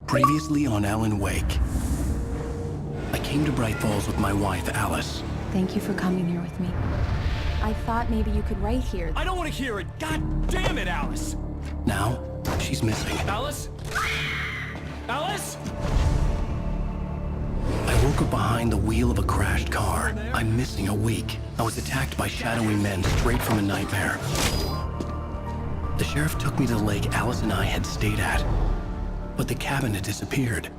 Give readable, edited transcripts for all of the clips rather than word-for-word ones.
Previously on Alan Wake. I came to Bright Falls with my wife, Alice. Thank you for coming here with me. I thought maybe you could write here. I don't want to hear it! God damn it, Alice! Now, she's missing. Alice? Alice? I woke up behind the wheel of a crashed car. I'm missing a week. I was attacked by shadowy men straight from a nightmare. The sheriff took me to the lake Alice and I had stayed at, but the cabin had disappeared.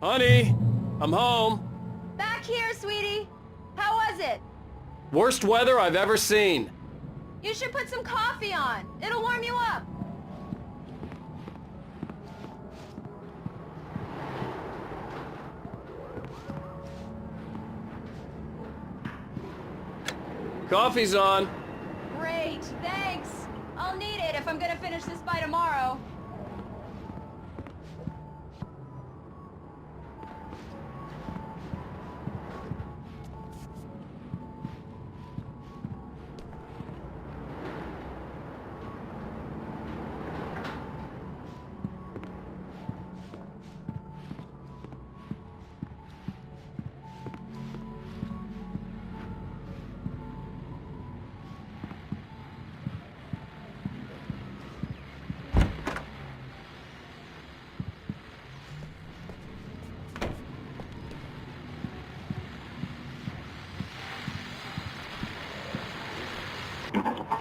Honey, I'm home. Back here, sweetie. How was it? Worst weather I've ever seen. You should put some coffee on. It'll warm you up. Coffee's on. Great, thanks. I'll need it if I'm gonna finish this by tomorrow.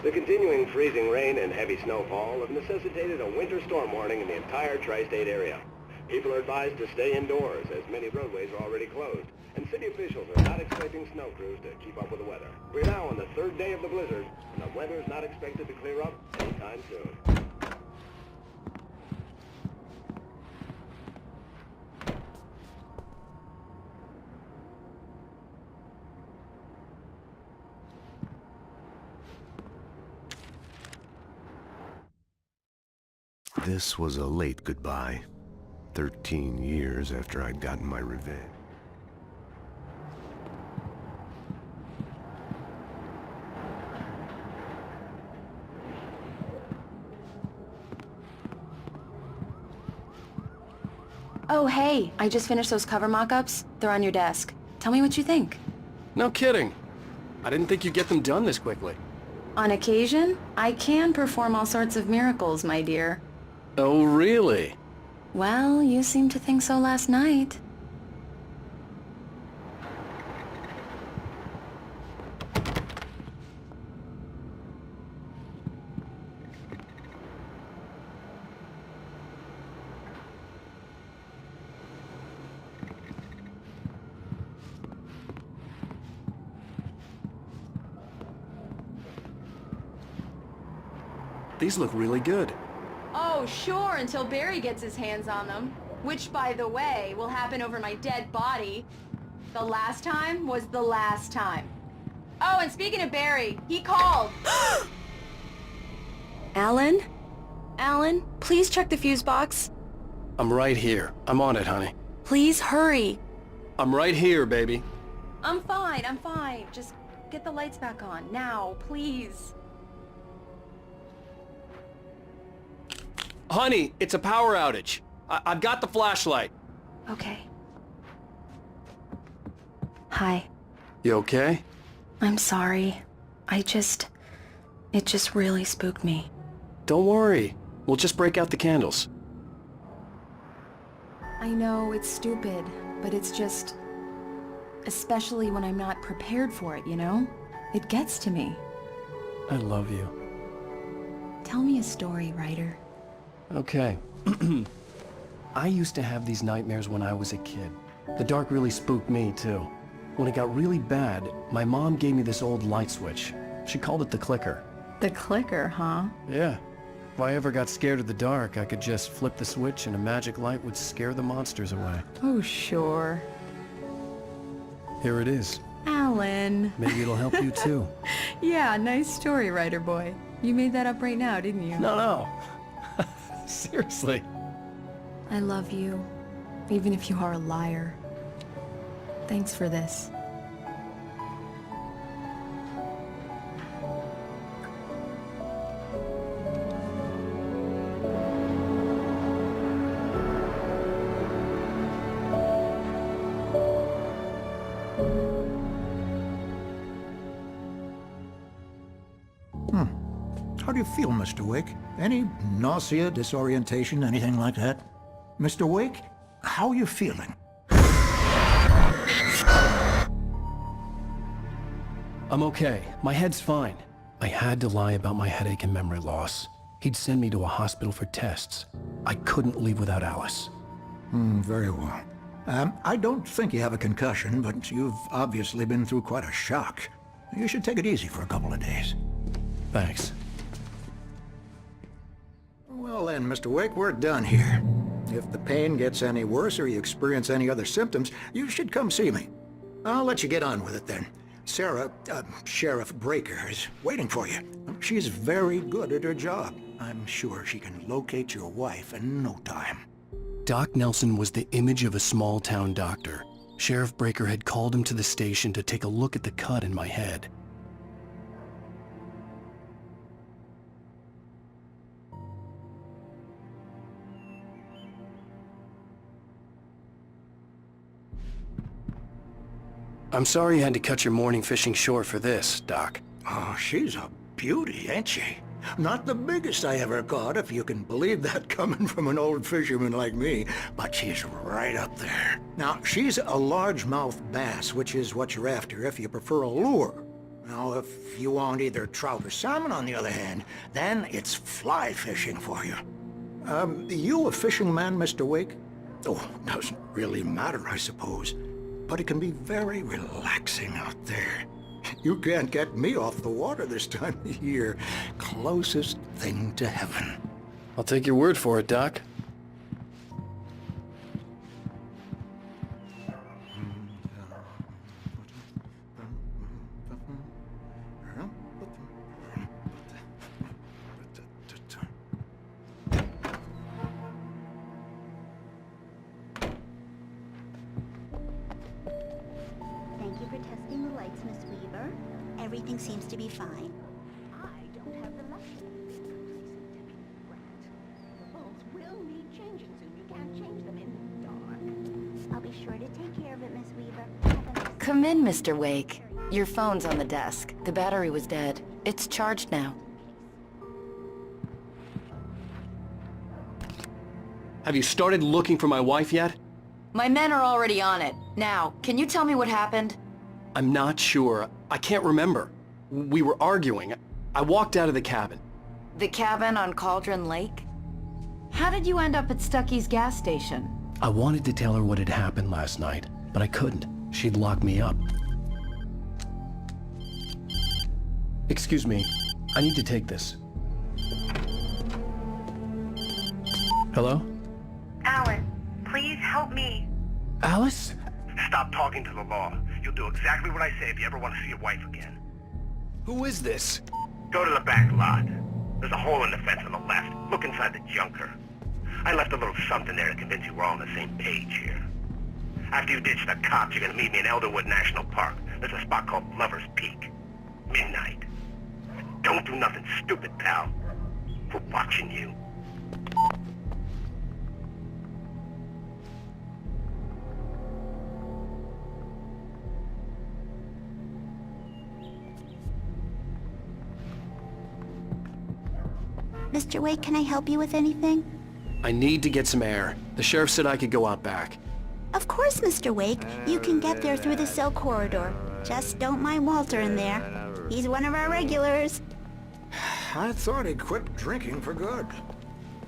The continuing freezing rain and heavy snowfall have necessitated a winter storm warning in the entire tri-state area. People are advised to stay indoors as many roadways are already closed, and city officials are not expecting snow crews to keep up with the weather. We're now on the third day of the blizzard, and the weather is not expected to clear up anytime soon. This was a late goodbye. 13 years after I'd gotten my revenge. Oh, hey, I just finished those cover mock-ups. They're on your desk. Tell me what you think. No kidding. I didn't think you'd get them done this quickly. On occasion, I can perform all sorts of miracles, my dear. Oh, really? Well, you seemed to think so last night. These look really good. Oh, sure, until Barry gets his hands on them. Which, by the way, will happen over my dead body. The last time was the last time. Oh, and speaking of Barry, he called. Alan? Alan, please check the fuse box. I'm right here. I'm on it, honey. Please hurry. I'm right here, baby. I'm fine. Just get the lights back on. Now, please. Honey, it's a power outage. I've got the flashlight. Okay. Hi. You okay? I'm sorry. It just really spooked me. Don't worry. We'll just break out the candles. I know it's stupid, but it's just... especially when I'm not prepared for it, you know? It gets to me. I love you. Tell me a story, writer. Okay. I used to have these nightmares when I was a kid. The dark really spooked me, too. When it got really bad, my mom gave me this old light switch. She called it the clicker. The clicker, huh? Yeah. If I ever got scared of the dark, I could just flip the switch and a magic light would scare the monsters away. Oh, sure. Here it is. Alan. Maybe it'll help you too. Yeah, nice story, writer boy. You made that up right now, didn't you? No. Seriously. I love you, even if you are a liar. Thanks for this. How do you feel, Mr. Wake? Any nausea, disorientation, anything like that? Mr. Wake, how are you feeling? I'm okay. My head's fine. I had to lie about my headache and memory loss. He'd send me to a hospital for tests. I couldn't leave without Alice. Very well. I don't think you have a concussion, but you've obviously been through quite a shock. You should take it easy for a couple of days. Thanks. Well then, Mr. Wake, we're done here. If the pain gets any worse or you experience any other symptoms, you should come see me. I'll let you get on with it then. Sarah, Sheriff Breaker, is waiting for you. She's very good at her job. I'm sure she can locate your wife in no time. Doc Nelson was the image of a small-town doctor. Sheriff Breaker had called him to the station to take a look at the cut in my head. I'm sorry you had to cut your morning fishing short for this, Doc. Oh, she's a beauty, ain't she? Not the biggest I ever caught, if you can believe that coming from an old fisherman like me, but she's right up there. Now, she's a largemouth bass, which is what you're after if you prefer a lure. Now, if you want either trout or salmon, on the other hand, then it's fly fishing for you. You a fishing man, Mr. Wake? Oh, doesn't really matter, I suppose. But it can be very relaxing out there. You can't get me off the water this time of year. Closest thing to heaven. I'll take your word for it, Doc. Thank you for testing the lights, Miss Weaver. Everything seems to be fine. I don't have the luxury of being Deputy Grant. The bulbs will need changing soon. You can't change them in the dark. I'll be sure to take care of it, Miss Weaver. Have a nice Come in, Mr. Wake. Your phone's on the desk. The battery was dead. It's charged now. Have you started looking for my wife yet? My men are already on it. Now, can you tell me what happened? I'm not sure. I can't remember. We were arguing. I walked out of the cabin. The cabin on Cauldron Lake? How did you end up at Stucky's gas station? I wanted to tell her what had happened last night, but I couldn't. She'd lock me up. Excuse me. I need to take this. Hello? Alan, please help me. Alice? Stop talking to the law. You'll do exactly what I say if you ever want to see your wife again. Who is this? Go to the back lot. There's a hole in the fence on the left. Look inside the junker. I left a little something there to convince you we're all on the same page here. After you ditch the cops, you're gonna meet me in Elderwood National Park. There's a spot called Lover's Peak. Midnight. Don't do nothing stupid, pal. We're watching you. Mr. Wake, can I help you with anything? I need to get some air. The sheriff said I could go out back. Of course, Mr. Wake. You can get there through the cell corridor. Just don't mind Walter in there. He's one of our regulars. I thought he quit drinking for good.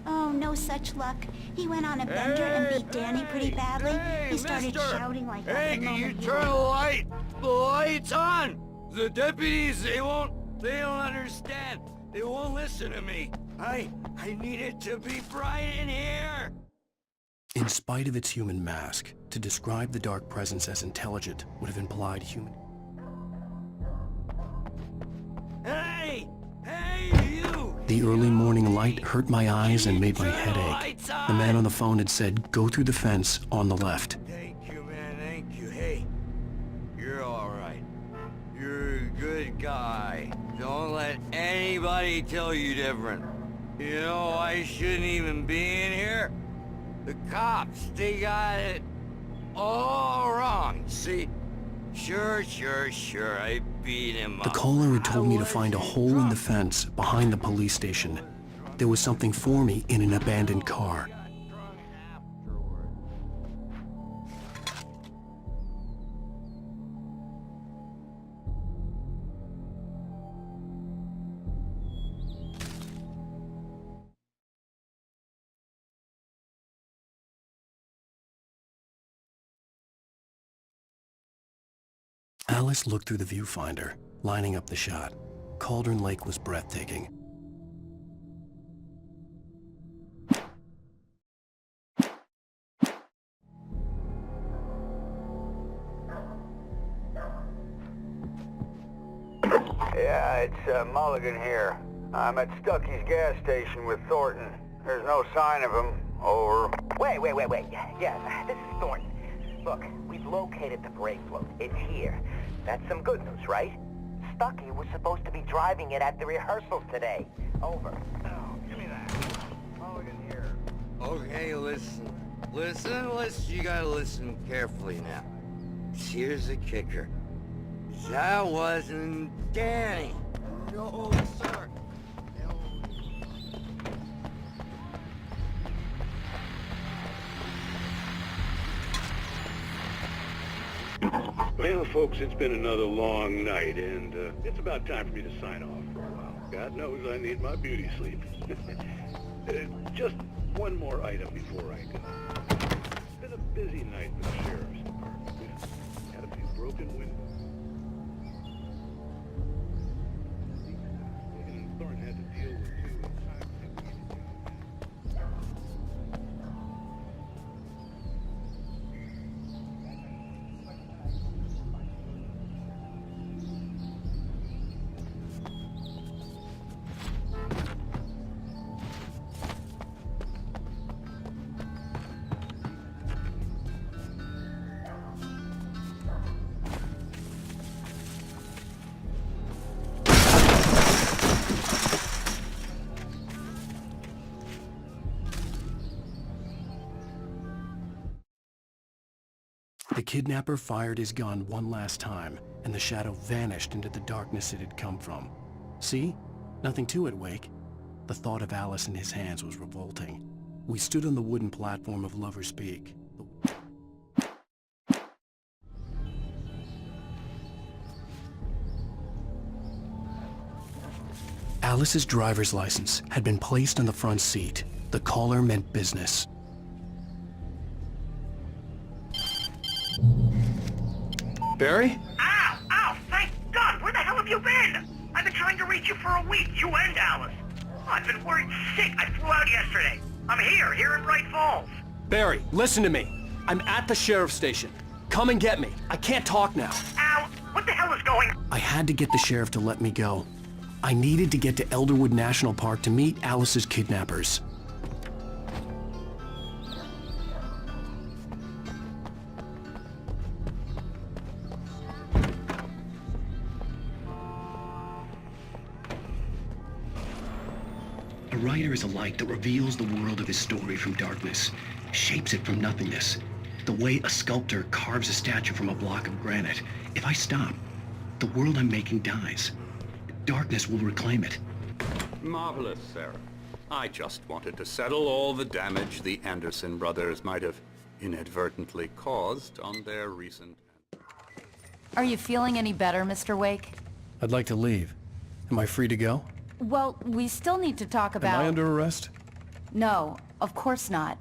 Oh, no such luck. He went on a bender and beat Danny pretty badly. He started shouting like that the moment he went. The light's on! The deputies, they don't understand. They won't listen to me. I need it to be bright in here. In spite of its human mask, to describe the dark presence as intelligent would have implied human... The early morning light hurt my eyes and made my head ache. The man on the phone had said, go through the fence on the left. Thank you, man, thank you. Hey, you're all right. You're a good guy. Don't let anybody tell you different. You know, I shouldn't even be in here. The cops, they got it all wrong, see? Sure, I beat him up. The caller had told me to find a hole in the fence behind the police station. There was something for me in an abandoned car. Alice looked through the viewfinder, lining up the shot. Cauldron Lake was breathtaking. Yeah, it's Mulligan here. I'm at Stucky's gas station with Thornton. There's no sign of him. Over. Wait. Yeah, this is Thornton. Look, we've located the brake float. It's here. That's some good news, right? Stucky was supposed to be driving it at the rehearsals today. Over. Oh, give me that. Mulligan here. Okay, listen. You gotta listen carefully now. Here's the kicker. That wasn't Danny. No, sir. Well, folks, it's been another long night, and it's about time for me to sign off for a while. God knows I need my beauty sleep. Just one more item before I go. It's been a busy night for the sheriff's department. We've had a few broken windows. And Thornton had to deal with two The kidnapper fired his gun one last time, and the shadow vanished into the darkness it had come from. See? Nothing to it, Wake. The thought of Alice in his hands was revolting. We stood on the wooden platform of Lover's Peak. Alice's driver's license had been placed on the front seat. The caller meant business. Barry? Ow! Thank God! Where the hell have you been? I've been trying to reach you for a week, you and Alice. Oh, I've been worried sick. I flew out yesterday. I'm here in Bright Falls. Barry, listen to me. I'm at the sheriff's station. Come and get me. I can't talk now. Ow! What the hell is going on? I had to get the sheriff to let me go. I needed to get to Elderwood National Park to meet Alice's kidnappers. A writer is a light that reveals the world of his story from darkness, shapes it from nothingness. The way a sculptor carves a statue from a block of granite. If I stop, the world I'm making dies. Darkness will reclaim it. Marvelous, Sarah. I just wanted to settle all the damage the Anderson brothers might have inadvertently caused on their recent... Are you feeling any better, Mr. Wake? I'd like to leave. Am I free to go? Well, we still need to talk about... Am I under arrest? No, of course not.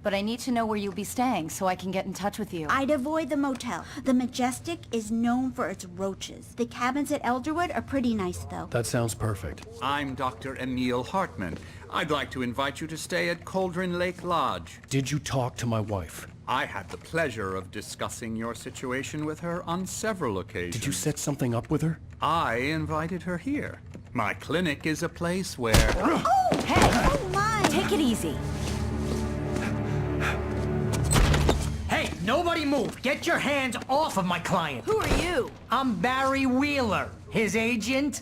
But I need to know where you'll be staying so I can get in touch with you. I'd avoid the motel. The Majestic is known for its roaches. The cabins at Elderwood are pretty nice, though. That sounds perfect. I'm Dr. Emil Hartman. I'd like to invite you to stay at Cauldron Lake Lodge. Did you talk to my wife? I had the pleasure of discussing your situation with her on several occasions. Did you set something up with her? I invited her here. My clinic is a place where... Oh, hey! Oh, my! Take it easy. Hey, nobody move! Get your hands off of my client! Who are you? I'm Barry Wheeler, his agent.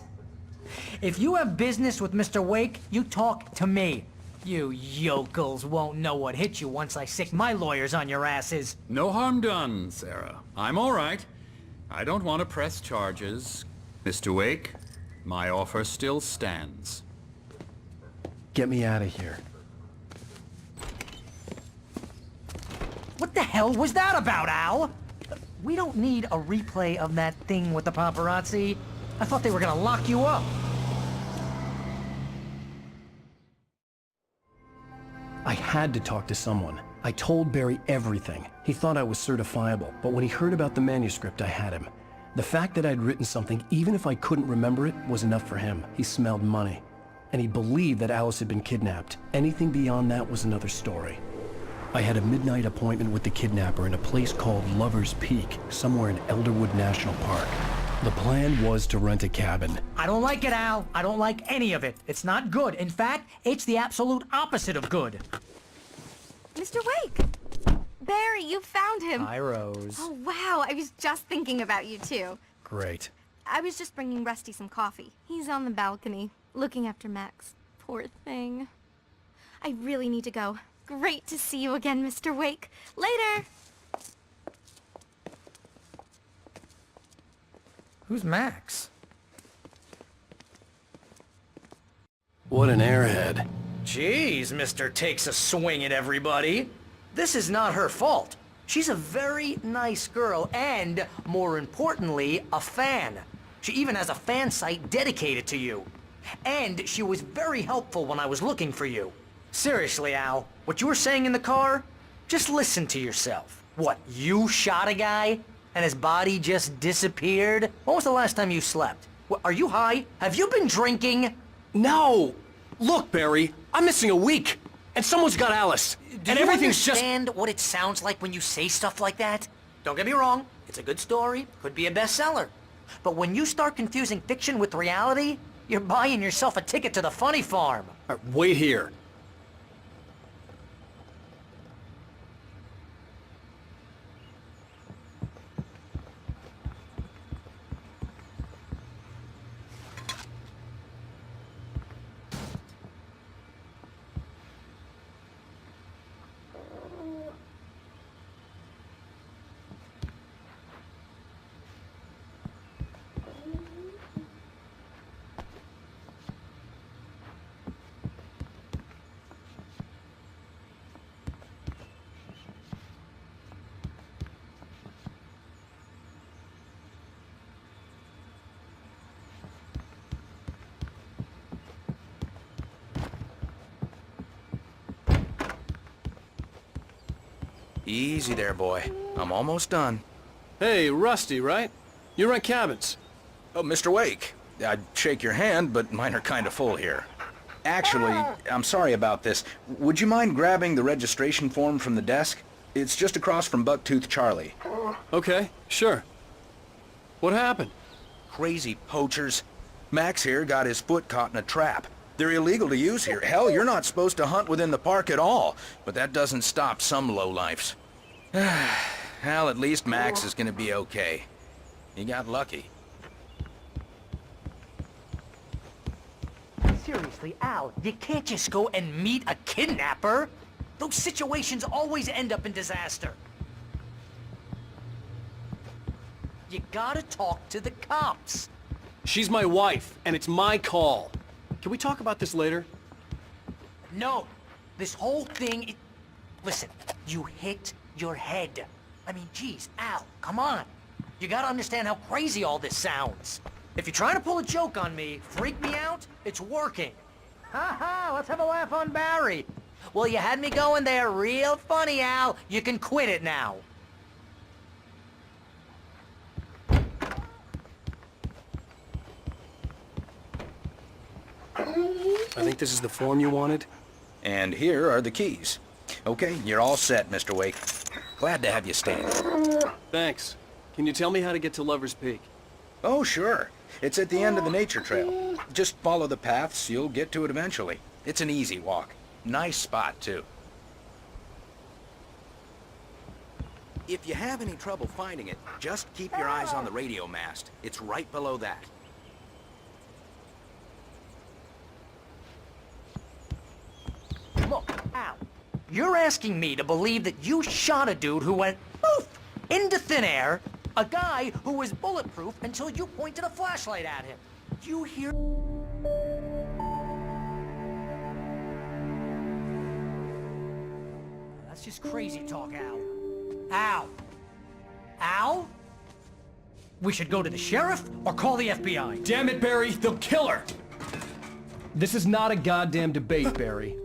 If you have business with Mr. Wake, you talk to me. You yokels won't know what hit you once I sick my lawyers on your asses. No harm done, Sarah. I'm all right. I don't want to press charges. Mr. Wake, my offer still stands. Get me out of here. What the hell was that about, Al? We don't need a replay of that thing with the paparazzi. I thought they were gonna lock you up. I had to talk to someone. I told Barry everything. He thought I was certifiable, but when he heard about the manuscript, I had him. The fact that I'd written something, even if I couldn't remember it, was enough for him. He smelled money. And he believed that Alice had been kidnapped. Anything beyond that was another story. I had a midnight appointment with the kidnapper in a place called Lover's Peak, somewhere in Elderwood National Park. The plan was to rent a cabin. I don't like it, Al. I don't like any of it. It's not good. In fact, it's the absolute opposite of good. Mr. Wake! Barry, you found him. Hi, Rose. Oh, wow. I was just thinking about you, too. Great. I was just bringing Rusty some coffee. He's on the balcony, looking after Max. Poor thing. I really need to go. Great to see you again, Mr. Wake. Later! Who's Max? What an airhead. Jeez, Mr. Takes a swing at everybody. This is not her fault. She's a very nice girl and, more importantly, a fan. She even has a fan site dedicated to you. And she was very helpful when I was looking for you. Seriously, Al, what you were saying in the car? Just listen to yourself. What, you shot a guy? And his body just disappeared? When was the last time you slept? What, are you high? Have you been drinking? No! Look, Barry, I'm missing a week. And someone's got Alice. Do you understand what it sounds like when you say stuff like that? Don't get me wrong, it's a good story, could be a bestseller. But when you start confusing fiction with reality, you're buying yourself a ticket to the funny farm. Wait here. Easy there, boy. I'm almost done. Hey, Rusty, right? You rent cabins. Oh, Mr. Wake. I'd shake your hand, but mine are kind of full here. Actually, I'm sorry about this. Would you mind grabbing the registration form from the desk? It's just across from Bucktooth Charlie. Okay, sure. What happened? Crazy poachers. Max here got his foot caught in a trap. They're illegal to use here. Hell, you're not supposed to hunt within the park at all. But that doesn't stop some lowlifes. Well, at least Max is gonna be okay. He got lucky. Seriously, Al, you can't just go and meet a kidnapper. Those situations always end up in disaster. You gotta talk to the cops. She's my wife, and it's my call. Can we talk about this later? No. This whole thing... Listen, you hit your head. I mean, geez, Al, come on. You gotta understand how crazy all this sounds. If you're trying to pull a joke on me, freak me out, it's working. Ha ha, let's have a laugh on Barry. Well, you had me going there real funny, Al. You can quit it now. I think this is the form you wanted. And here are the keys. Okay, you're all set, Mr. Wake. Glad to have you staying. Thanks. Can you tell me how to get to Lover's Peak? Oh, sure. It's at the end of the nature trail. Just follow the paths, you'll get to it eventually. It's an easy walk. Nice spot, too. If you have any trouble finding it, just keep your eyes on the radio mast. It's right below that. Look, Al, you're asking me to believe that you shot a dude who went poof into thin air, a guy who was bulletproof until you pointed a flashlight at him. You hear... That's just crazy talk, Al. Al! Al? We should go to the sheriff or call the FBI. Damn it, Barry, they'll kill her! This is not a goddamn debate, Barry.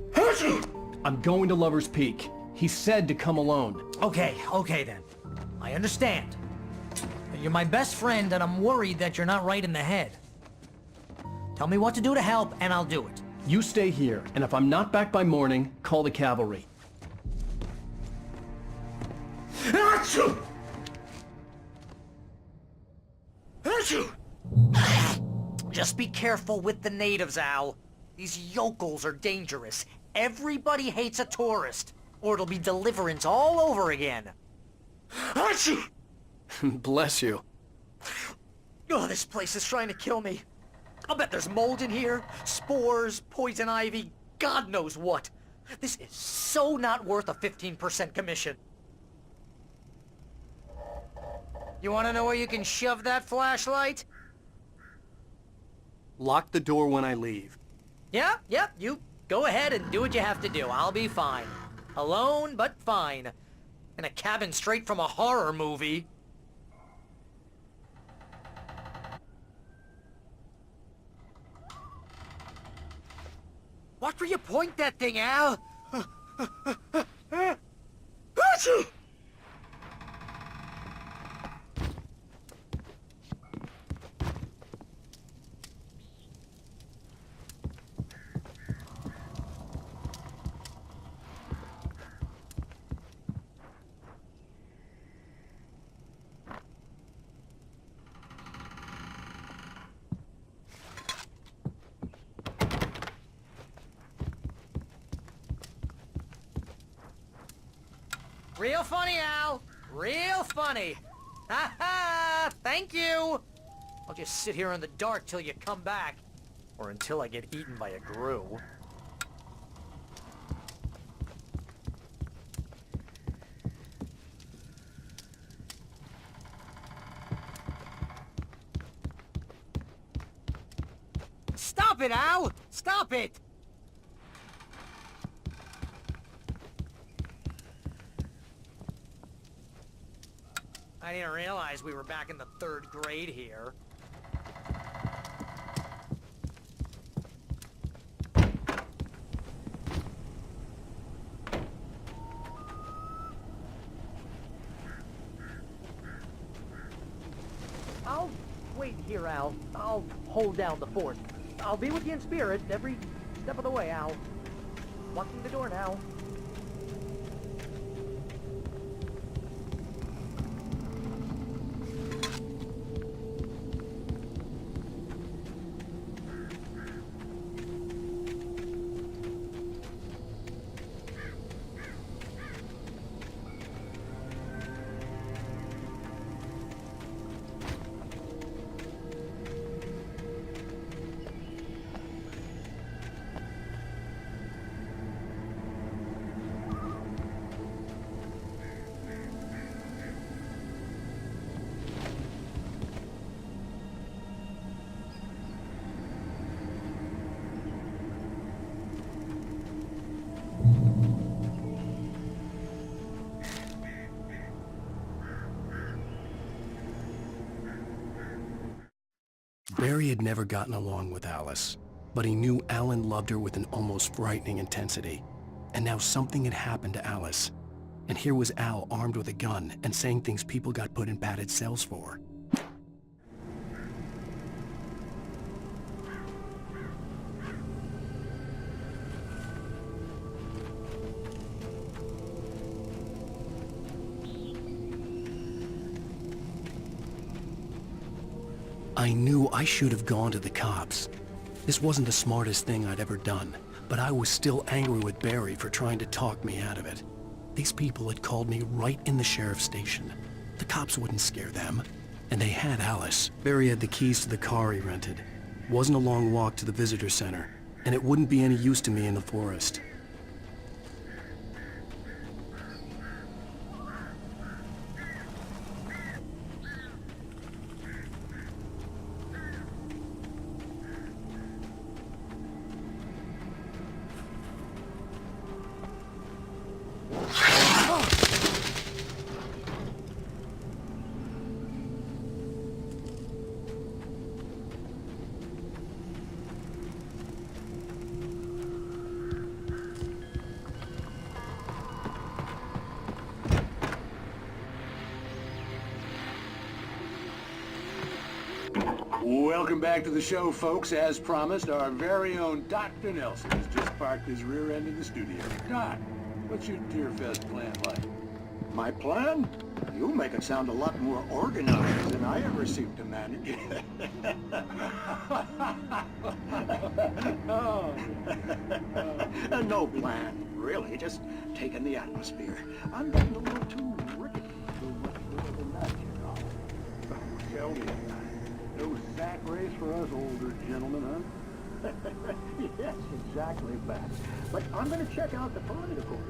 I'm going to Lover's Peak. He said to come alone. Okay then. I understand. You're my best friend and I'm worried that you're not right in the head. Tell me what to do to help and I'll do it. You stay here, and if I'm not back by morning, call the cavalry. Achoo! Achoo! Just be careful with the natives, Al. These yokels are dangerous. Everybody hates a tourist, or it'll be Deliverance all over again. Achoo! Bless you. Oh, this place is trying to kill me. I'll bet there's mold in here, spores, poison ivy, God knows what. This is so not worth a 15% commission. You want to know where you can shove that flashlight? Lock the door when I leave. Yep, you go ahead and do what you have to do. I'll be fine. Alone, but fine. In a cabin straight from a horror movie. Watch where you point that thing, Al! Achoo! Real funny, Al. Real funny. Ha ha! Thank you! I'll just sit here in the dark till you come back. Or until I get eaten by a grue. Stop it, Al! Stop it! I didn't realize we were back in the 3rd grade here. I'll wait here, Al. I'll hold down the fort. I'll be with you in spirit every step of the way, Al. Locking the door now. Barry had never gotten along with Alice, but he knew Alan loved her with an almost frightening intensity. And now something had happened to Alice. And here was Al armed with a gun and saying things people got put in padded cells for. I knew I should have gone to the cops. This wasn't the smartest thing I'd ever done, but I was still angry with Barry for trying to talk me out of it. These people had called me right in the sheriff's station. The cops wouldn't scare them. And they had Alice. Barry had the keys to the car he rented. It wasn't a long walk to the visitor center, and it wouldn't be any use to me in the forest. Welcome back to the show, folks. As promised, our very own Dr. Nelson has just parked his rear end in the studio. Doc, what's your Deerfest plan like? My plan? You make it sound a lot more organized than I ever seem to manage. No plan, really. Just taking the atmosphere. I'm getting a little too rickety to do much more than that, you know. Tell me, no sack race for us older gentlemen, huh? Yes, exactly that. But I'm going to check out the political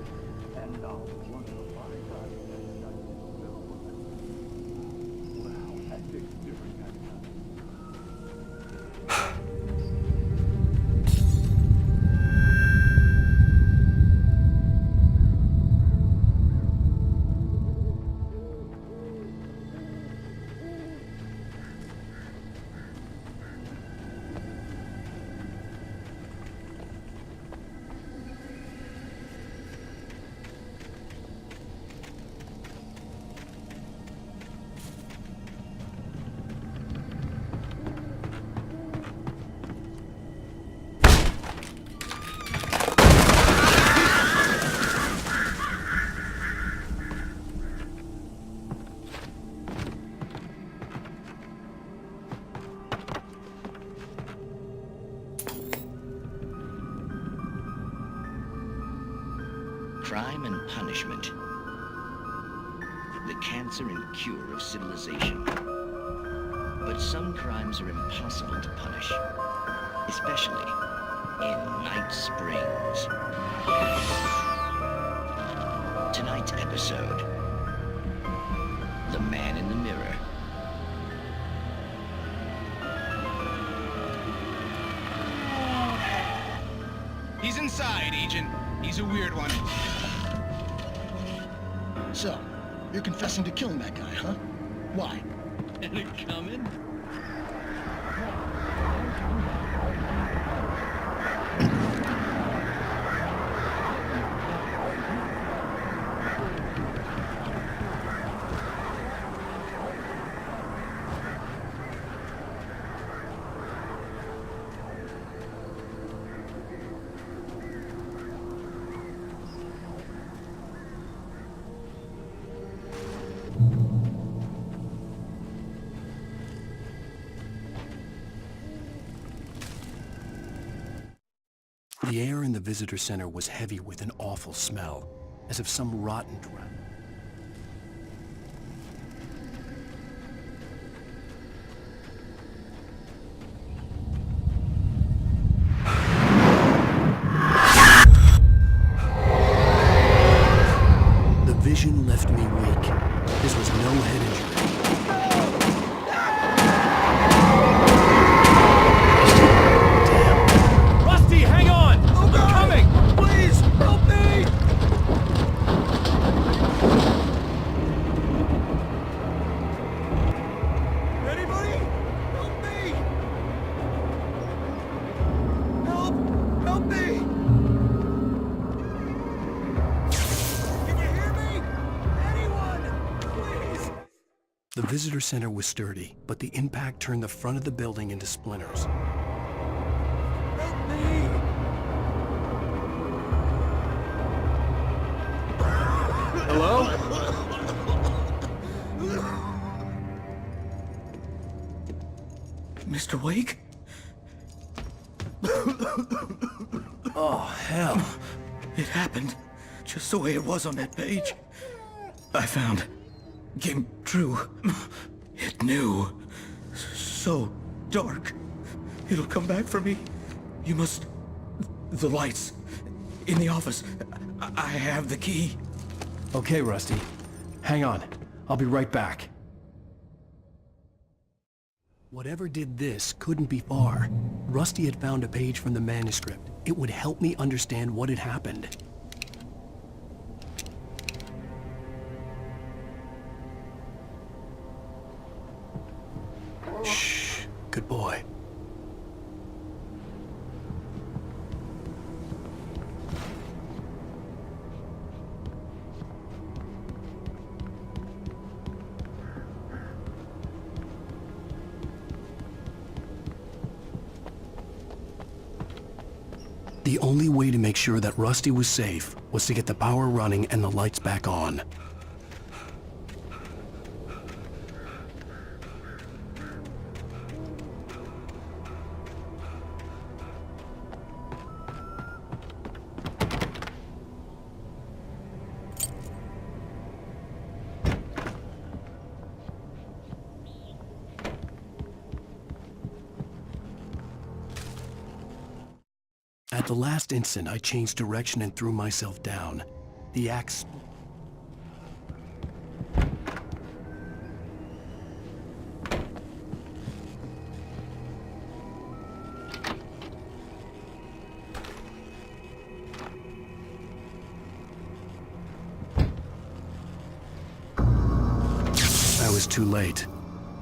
and one of the fine times wow, that takes a different kind of time. Crime and punishment. The cancer and cure of civilization. But some crimes are impossible to punish, especially in Night Springs. Tonight's episode, The Man in the Mirror. He's inside, Agent. He's a weird one. So, you're confessing to killing that guy, huh? Why? Ain't it coming? The air in the visitor center was heavy with an awful smell, as if some rotten drown. The vision left me weak. This was no head injury. The visitor center was sturdy, but the impact turned the front of the building into splinters. Hello? Mr. Wake? Oh, hell. It happened just the way it was on that page. I found. Came true. It knew. So dark. It'll come back for me. You must... The lights. In the office. I have the key. Okay, Rusty. Hang on. I'll be right back. Whatever did this couldn't be far. Rusty had found a page from the manuscript. It would help me understand what had happened. Shh. Good boy. The only way to make sure that Rusty was safe was to get the power running and the lights back on. At the last instant, I changed direction and threw myself down. The axe... I was too late.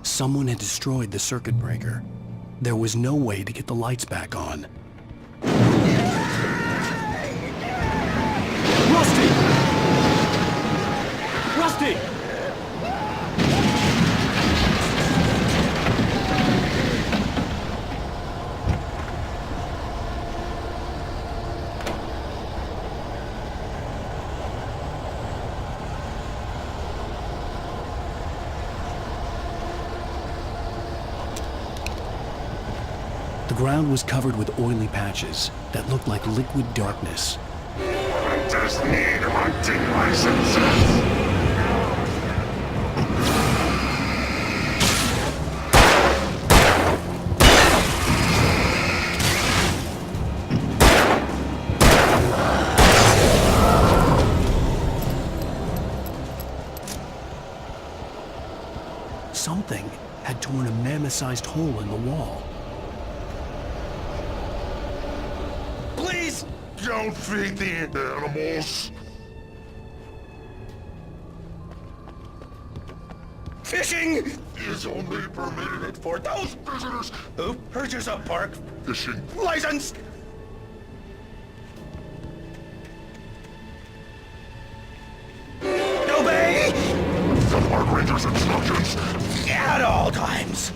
Someone had destroyed the circuit breaker. There was no way to get the lights back on. Rusty! Rusty! The ground was covered with oily patches that looked like liquid darkness. I just need hunting licenses. Something had torn a mammoth-sized hole in the wall. Please don't feed the animals. Fishing is only permitted for those visitors who purchase a park fishing license. Obey the park ranger's instructions at all times.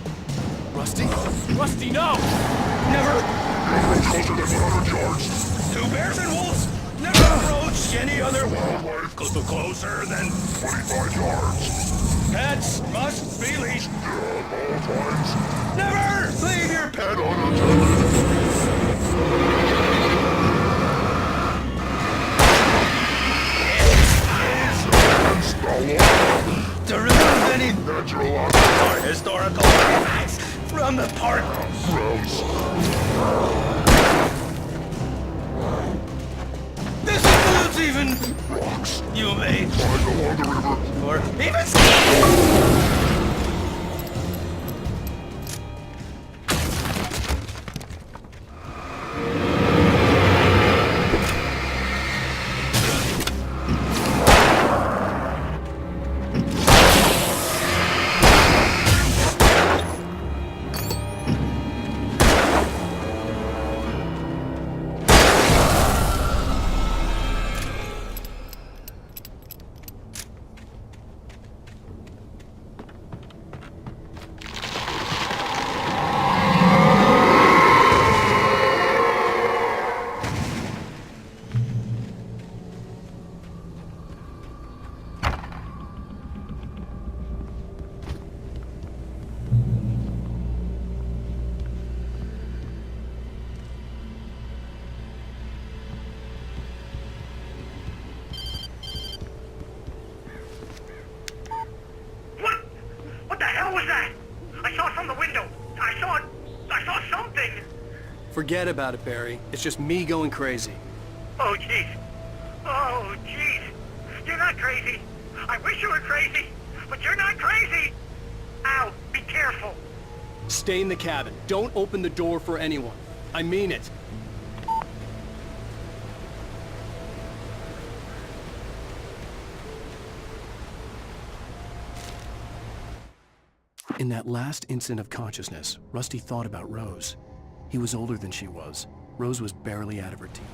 Rusty? Rusty, no! Never approach closer than 100 yards. Two bears and wolves never approach any other wildlife closer than 25 yards. Pets must be leashed at all times. Never leave your pet unattended. To remove any natural or historical artifacts from the park grounds. This includes even rocks you may find along the river or even Forget about it, Barry. It's just me going crazy. Oh, jeez. Oh, jeez. You're not crazy. I wish you were crazy, but you're not crazy. Ow, be careful. Stay in the cabin. Don't open the door for anyone. I mean it. In that last instant of consciousness, Rusty thought about Rose. He was older than she was. Rose was barely out of her teens.